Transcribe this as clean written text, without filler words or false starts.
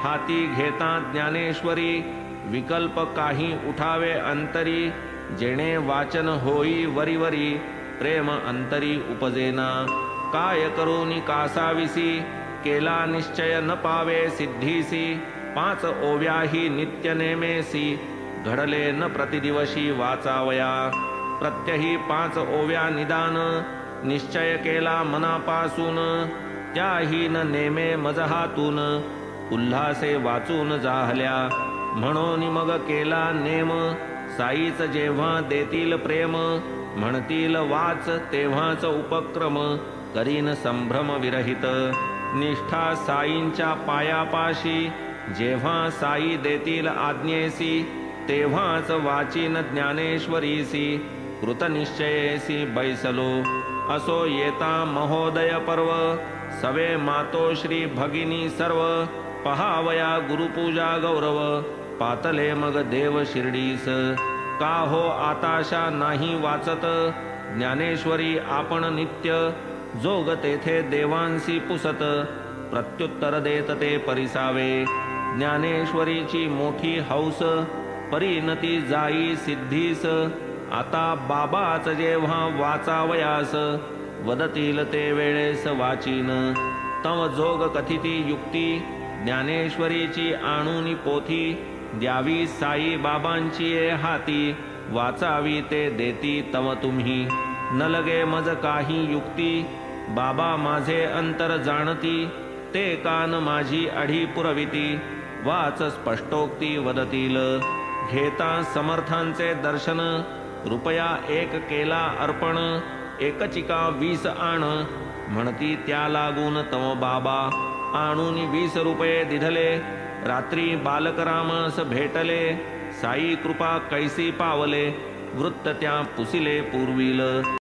हाती घेता ज्ञानेश्वरी, विकल्प काही उठावे अंतरी, जेणे वाचन होई वरीवरी, प्रेम अंतरी उपजेना। काय करूनी कासाविसी, केला निश्चय न पावे सिद्धीसी, 5 ओव्याही नित्य नेमेसी, घडले न प्रतिदिवशी वाचावया। प्रत्यही 5 ओव्या निदान, निश्चय केला मनापासून, त्याही न नेमे मज हातून, उल्हासे वाचून जाहल्या। म्हणून मग केला नेम, साईच जेव्हा देतील प्रेम, म्हणतील वाच तेव्हाच उपक्रम, करीन संभ्रम विरहित। निष्ठा साईंच्या पायापाशी, जेव्हा साई देतील आज्ञेसी, तेव्हाच वाचीन ज्ञानेश्वरीसी, कृतनिश्चयेसी बैसलो। असो येता महोदय पर्व, सवे मातोश्री भगिनी सर्व, पहावया गुरुपूजा गौरव, पातले मग देव शिर्डीस। का हो आताशा नाही वाचत, ज्ञानेश्वरी आपण नित्य, जोग तेथे देवांसी पुसत, प्रत्युत्तर देत ते परिसावे। ज्ञानेश्वरीची मोठी हौस, परिणती जाई सिद्धीस, आता बाबाच जेव्हा वाचावयास, वदतील ते वेळेस वाचीन। तव जोग कथिती युक्ती, ज्ञानेश्वरीची आणूनी पोथी, द्यावी साई बाबांची ये हाती, वाचावी ते देती तव तुम्ही। न लगे मज काही युक्ती, बाबा माझे अंतर जाणती, ते कान माझी अढी पुरविती, वाच स्पष्टोक्ती वदतील। घेता समर्थांचे दर्शन, रुपया 1 केला अर्पण, एकचिका 20 आण, म्हणती त्या लागून तव बाबा। आणून 20 रुपये दिधले, रात्री बालकरामास भेटले, साई कृपा कैसी पावले, वृत्त त्या पुसिले पूर्वील।